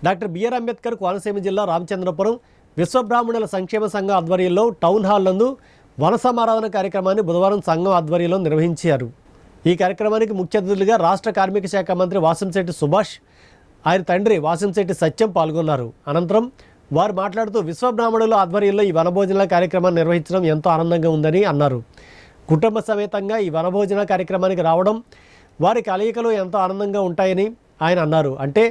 Doctor BR Ambedkar Konaseema జిల్లా రామచంద్రపురం విశ్వబ్రాహ్మణుల సంక్షేమ సంఘం ఆధ్వర్యంలో టౌన్ హాల్ నందు వన సమారాధన కార్యక్రమాన్ని బుధవారం సంఘం ఆధ్వర్యంలో నిర్వహించారు. ఈ కార్యక్రమానికి ముఖ్య అతిథులుగా రాష్ట్ర కార్మిక శాఖ మంత్రి వాసంశెట్టి సుభాష్, ఆయన తండ్రి వాసంశెట్టి సత్యం పాల్గొన్నారు. అనంతరం వారు మాట్లాడుతూ విశ్వబ్రాహ్మణుల ఆధ్వర్యంలో ఈ వనభోజనాల కార్యక్రమాన్ని నిర్వహించడం ఎంతో ఆనందంగా ఉందని అన్నారు. కుటుంబ సమేతంగా ఈ వనభోజన కార్యక్రమానికి రావడం వారి కలయికలు ఎంతో ఆనందంగా ఉంటాయని ఆయన అన్నారు. అంటే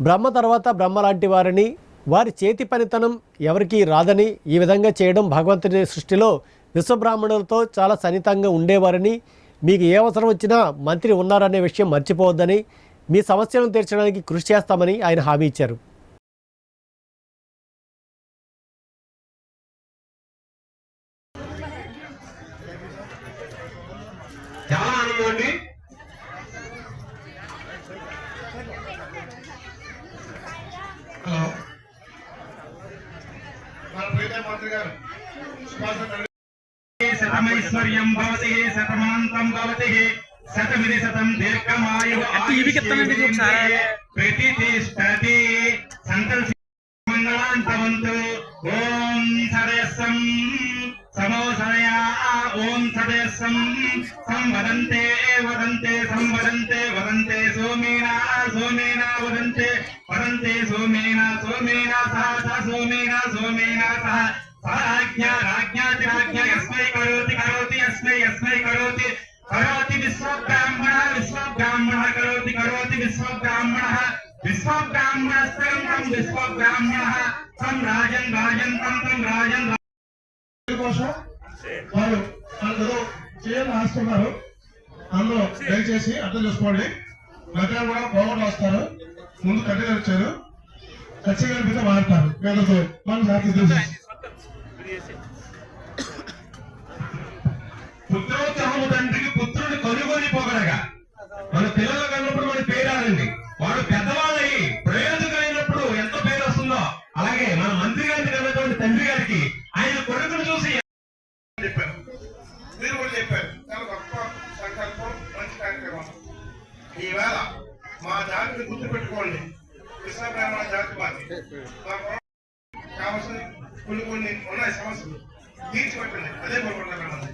బ్రహ్మ తర్వాత బ్రహ్మ లాంటి వారిని, వారి చేతి పనితనం ఎవరికీ రాదని ఈ విధంగా చేయడం భగవంతుడి సృష్టిలో విశ్వబ్రాహ్మణులతో చాలా సన్నిహితంగా ఉండేవారని, మీకు ఏ అవసరం వచ్చినా మంత్రి ఉన్నారనే విషయం మర్చిపోవద్దని, మీ సమస్యలను తీర్చడానికి కృషి చేస్తామని ఆయన హామీ ఇచ్చారు. చాలా ఆనందం అండి. హలో, మన ప్రీత మంత్రి గారు శతమైశ్వర్యం భవతి శతమాంతం భవతి శతమిది శతం దీర్ఘమాయుః ప్రతిష్ఠతి సంకల్ప మంగళాంతవంతు. ఓం సదస్సం సమోసనయా ఓం సదస్సం సంవదంతే వదంతే సంవదంతే వదంతే సోమేనా సోమేనా వదంతే వదంతే సోమేనా సోమేనా సహ సోమేనా సోమేనా సహ రాజ్ఞా రాజ్ఞాతి రాజ్ఞా యస్మై కరోతి కరోతి యస్మై యస్మై కరోతి కరోతి విశ్వబ్రాహ్మణ విశ్వబ్రాహ్మణ కరోతి కరోతి విశ్వబ్రాహ్మణ విశ్వబ్రాహ్మణస్తం తం విశ్వబ్రాహ్మణ తం రాజన్ రాజన్ తం తం రాజన్ కోసం వారు అందరూ చేయాలని ఆస్తున్నారు. అందులో దయచేసి అర్థం చేసుకోండి. మధ్యాహ్నం కూడా బాగుంటూ వస్తారు. ముందు కట్టెలు వచ్చారు, ఖచ్చితంగా కనిపిస్తే వాడతారు. పేదతో మనం జాగ్రత్త తెలుసు. పుత్రోత్సాహము తండ్రికి పుత్రుని కొనుగోని పోగలగా. మన పిల్లలు కన్నప్పుడు మన పేరాలండి. వాడు పెద్దవాళ్ళయి ప్రయోజకులైనప్పుడు ఎంత పేరు వస్తుందో, అలాగే మన మంత్రి గారికి కన్నటువంటి తండ్రి గారికి ఆయన కొడుకును చూసి చెప్పారు. మీరు కూడా చెప్పారు. చాలా గొప్ప సంకల్పం, మంచి కార్యక్రమం. ఈవేళ మా జాతిని గుర్తు పెట్టుకోండి. విశ్వబ్రాహ్మణ జాతి మాది. కావాల్సిన కొన్ని ఉన్నాయి సమస్యలు తీర్చిపెట్టండి. అదే కోరుకుంటున్నాం.